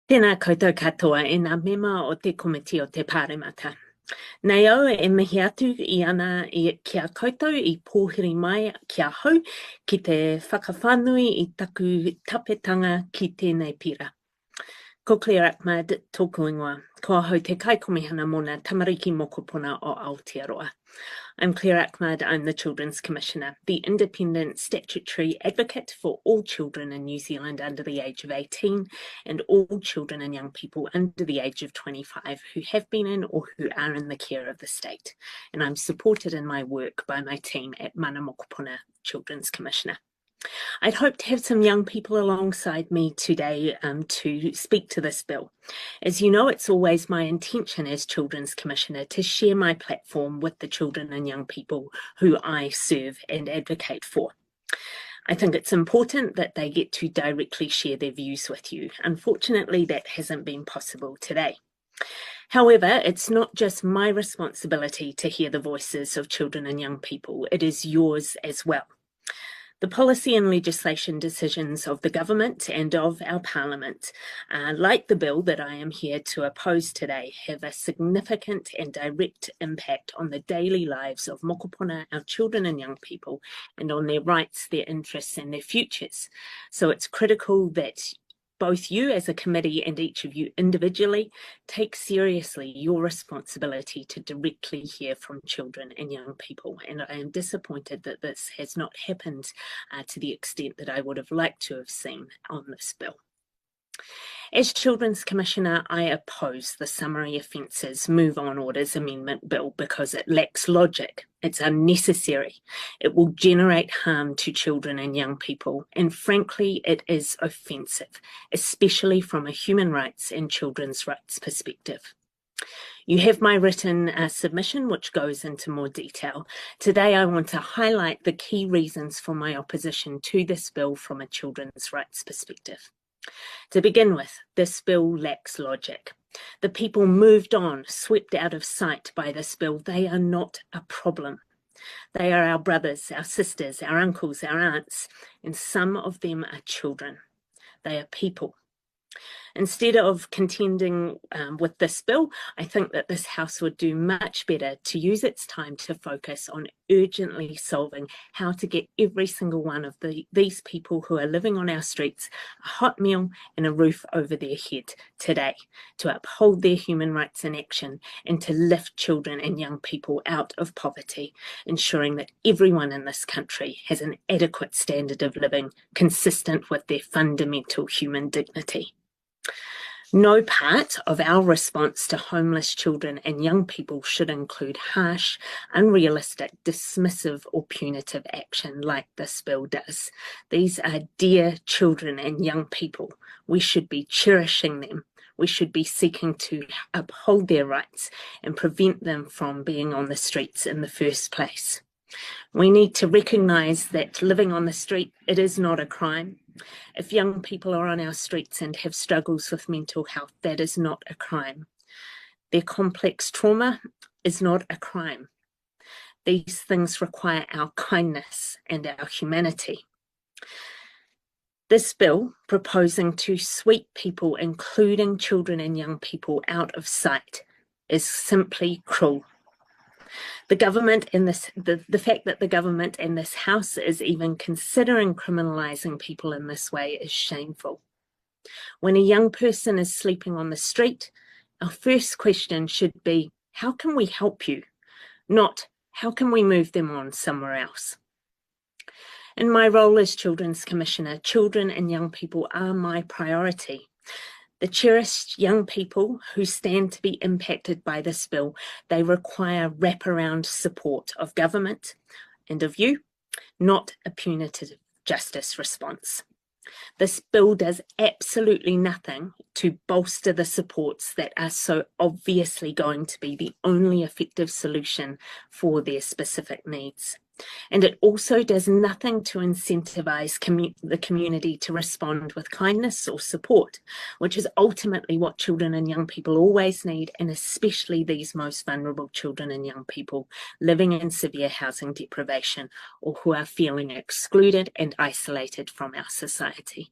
Tēnā koutou katoa e ngā mema o te komiti o te pāremata. Nei au e mihi atu i ana kia koutou i pōhiri mai kia hau ki te whakawhānui i taku tapetanga ki tēnei pira. Ko Claire Achmad, tōku ingoa. Ko hau te kaikomihana mōna tamariki mokopuna o Aotearoa. I'm Claire Achmad, I'm the Children's Commissioner, the independent statutory advocate for all children in New Zealand under the age of 18 and all children and young people under the age of 25 who have been in or who are in the care of the state. And I'm supported in my work by my team at Mana Mokopuna Children's Commissioner. I'd hoped to have some young people alongside me today to speak to this bill. As you know, it's always my intention as Children's Commissioner to share my platform with the children and young people who I serve and advocate for. I think it's important that they get to directly share their views with you. Unfortunately, that hasn't been possible today. However, it's not just my responsibility to hear the voices of children and young people, it is yours as well. The policy and legislation decisions of the government and of our parliament, like the bill that I am here to oppose today, have a significant and direct impact on the daily lives of mokopuna, our children and young people, and on their rights, their interests and their futures. So it's critical that both you as a committee and each of you individually take seriously your responsibility to directly hear from children and young people. And I am disappointed that this has not happened to the extent that I would have liked to have seen on this bill. As Children's Commissioner, I oppose the Summary Offences Move On Orders Amendment Bill because it lacks logic, it's unnecessary, it will generate harm to children and young people, and frankly, it is offensive, especially from a human rights and children's rights perspective. You have my written submission, which goes into more detail. Today, I want to highlight the key reasons for my opposition to this bill from a children's rights perspective. To begin with, this bill lacks logic. The people moved on, swept out of sight by this bill. They are not a problem. They are our brothers, our sisters, our uncles, our aunts, and some of them are children. They are people. Instead of contending with this bill, I think that this House would do much better to use its time to focus on urgently solving how to get every single one of these people who are living on our streets a hot meal and a roof over their head today, to uphold their human rights in action and to lift children and young people out of poverty, ensuring that everyone in this country has an adequate standard of living consistent with their fundamental human dignity. No part of our response to homeless children and young people should include harsh, unrealistic, dismissive or punitive action like this bill does. These are dear children and young people. We should be cherishing them. We should be seeking to uphold their rights and prevent them from being on the streets in the first place. We need to recognise that living on the street, it is not a crime. If young people are on our streets and have struggles with mental health, that is not a crime. Their complex trauma is not a crime. These things require our kindness and our humanity. This bill, proposing to sweep people, including children and young people, out of sight, is simply cruel. The government and the fact that the government and this House is even considering criminalising people in this way is shameful. When a young person is sleeping on the street, our first question should be, how can we help you? Not, how can we move them on somewhere else? In my role as Children's Commissioner, children and young people are my priority. The cherished young people who stand to be impacted by this bill, they require wraparound support of government and of you, not a punitive justice response. This bill does absolutely nothing to bolster the supports that are so obviously going to be the only effective solution for their specific needs. And it also does nothing to incentivise the community to respond with kindness or support, which is ultimately what children and young people always need, and especially these most vulnerable children and young people living in severe housing deprivation or who are feeling excluded and isolated from our society.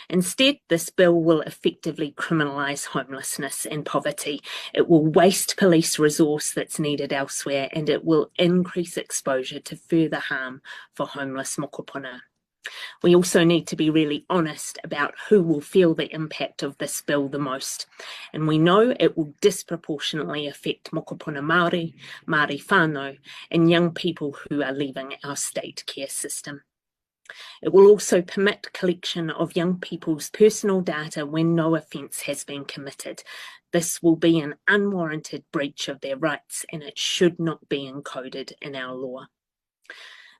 Instead, this bill will effectively criminalise homelessness and poverty. It will waste police resource that's needed elsewhere, and it will increase exposure to further harm for homeless mokopuna. We also need to be really honest about who will feel the impact of this bill the most. And we know it will disproportionately affect mokopuna Māori, Māori whānau, and young people who are leaving our state care system. It will also permit collection of young people's personal data when no offence has been committed. This will be an unwarranted breach of their rights, and it should not be encoded in our law.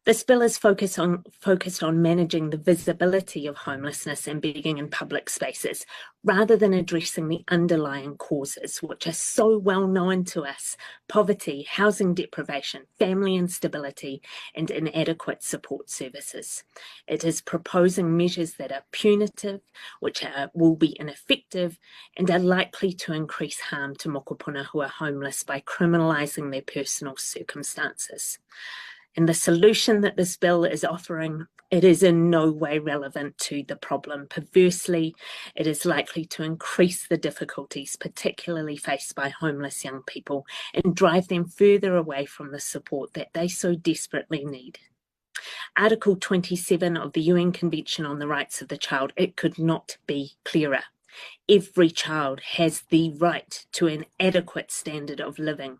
This bill is focused on managing the visibility of homelessness and begging in public spaces, rather than addressing the underlying causes, which are so well known to us: poverty, housing deprivation, family instability, and inadequate support services. It is proposing measures that are punitive, which will be ineffective, and are likely to increase harm to mokopuna who are homeless by criminalising their personal circumstances. And the solution that this bill is offering, it is in no way relevant to the problem. Perversely, it is likely to increase the difficulties particularly faced by homeless young people and drive them further away from the support that they so desperately need. Article 27 of the UN Convention on the Rights of the Child, it could not be clearer. Every child has the right to an adequate standard of living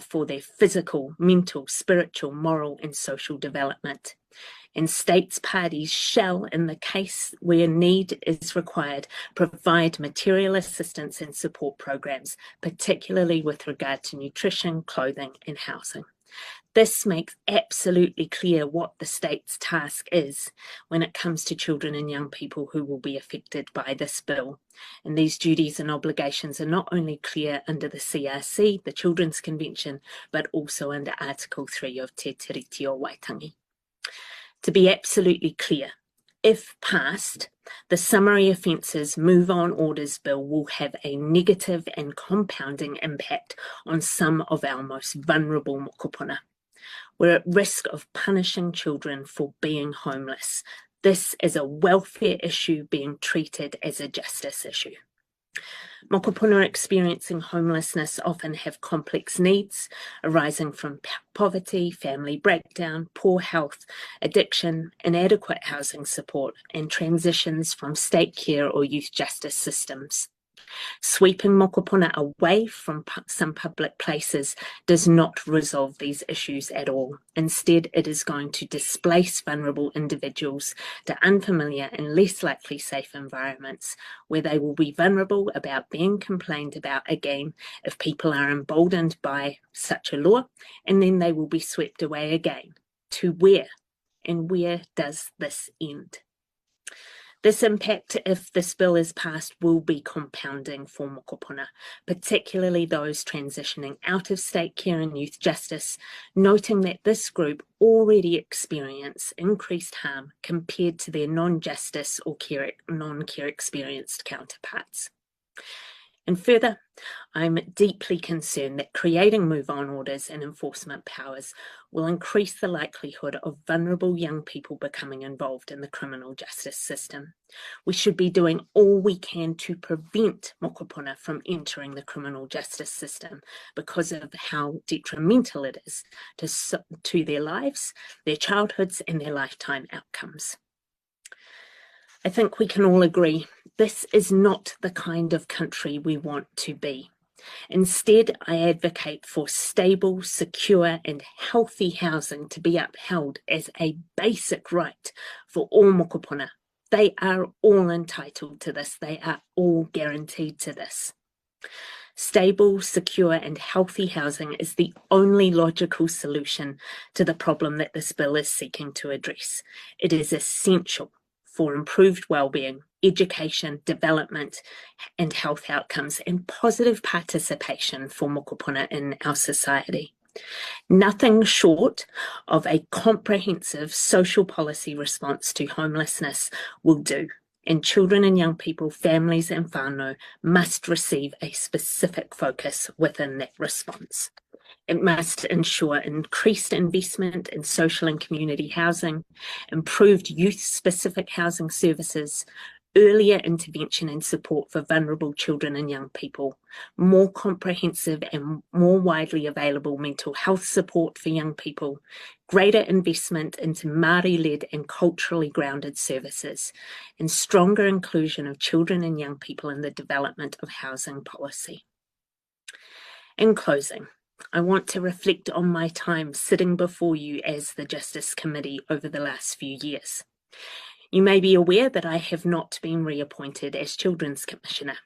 for their physical, mental, spiritual, moral, and social development. And states parties shall, in the case where need is required, provide material assistance and support programs, particularly with regard to nutrition, clothing, and housing. This makes absolutely clear what the state's task is when it comes to children and young people who will be affected by this bill. And these duties and obligations are not only clear under the CRC, the Children's Convention, but also under Article 3 of Te Tiriti o Waitangi. To be absolutely clear, if passed, the Summary Offences Move On Orders Bill will have a negative and compounding impact on some of our most vulnerable mokopuna. We're at risk of punishing children for being homeless. This is a welfare issue being treated as a justice issue. Mokopuna experiencing homelessness often have complex needs arising from poverty, family breakdown, poor health, addiction, inadequate housing support, and transitions from state care or youth justice systems. Sweeping mokopuna away from some public places does not resolve these issues at all. Instead, it is going to displace vulnerable individuals to unfamiliar and less likely safe environments, where they will be vulnerable about being complained about again if people are emboldened by such a law, and then they will be swept away again. To where? And where does this end? This impact, if this bill is passed, will be compounding for mokopuna, particularly those transitioning out of state care and youth justice, noting that this group already experience increased harm compared to their non-justice or non-care experienced counterparts. And further, I'm deeply concerned that creating move-on orders and enforcement powers will increase the likelihood of vulnerable young people becoming involved in the criminal justice system. We should be doing all we can to prevent mokopuna from entering the criminal justice system because of how detrimental it is to their lives, their childhoods, and their lifetime outcomes. I think we can all agree this is not the kind of country we want to be. Instead, I advocate for stable, secure, and healthy housing to be upheld as a basic right for all mokopuna. They are all entitled to this. They are all guaranteed to this. Stable, secure, and healthy housing is the only logical solution to the problem that this bill is seeking to address. It is essential for improved well-being, education, development, and health outcomes, and positive participation for mokopuna in our society. Nothing short of a comprehensive social policy response to homelessness will do, and children and young people, families and whānau must receive a specific focus within that response. It must ensure increased investment in social and community housing, improved youth-specific housing services, earlier intervention and support for vulnerable children and young people, more comprehensive and more widely available mental health support for young people, greater investment into Māori-led and culturally grounded services, and stronger inclusion of children and young people in the development of housing policy. In closing, I want to reflect on my time sitting before you as the Justice Committee over the last few years. You may be aware that I have not been reappointed as Children's Commissioner.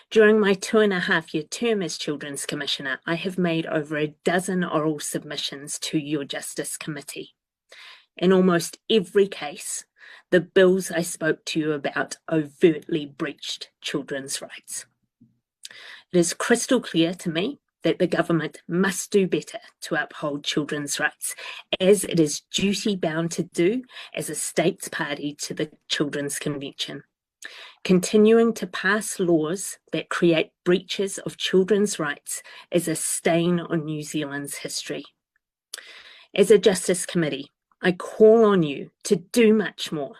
During my 2.5-year term as Children's Commissioner, I have made over a dozen oral submissions to your Justice Committee. In almost every case, the bills I spoke to you about overtly breached children's rights. It is crystal clear to me that the government must do better to uphold children's rights, as it is duty-bound to do as a states party to the Children's Convention. Continuing to pass laws that create breaches of children's rights is a stain on New Zealand's history. As a Justice Committee, I call on you to do much more,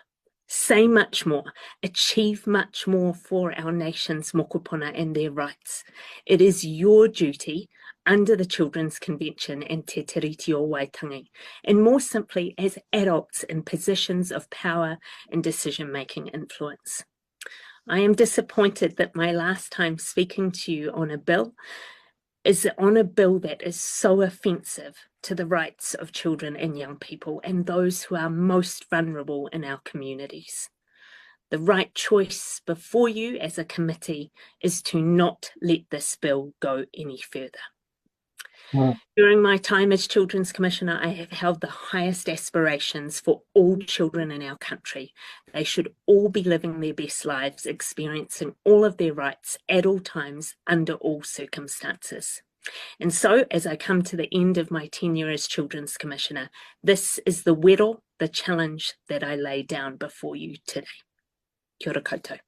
say much more, achieve much more for our nation's mokopuna and their rights. It is your duty under the Children's Convention and Te Tiriti o Waitangi, and more simply as adults in positions of power and decision-making influence. I am disappointed that my last time speaking to you on a bill is on a bill that is so offensive to the rights of children and young people and those who are most vulnerable in our communities. The right choice before you as a committee is to not let this bill go any further. During my time as Children's Commissioner, I have held the highest aspirations for all children in our country. They should all be living their best lives, experiencing all of their rights at all times, under all circumstances. And so, as I come to the end of my tenure as Children's Commissioner, this is the wero, the challenge that I lay down before you today. Kia ora koutou.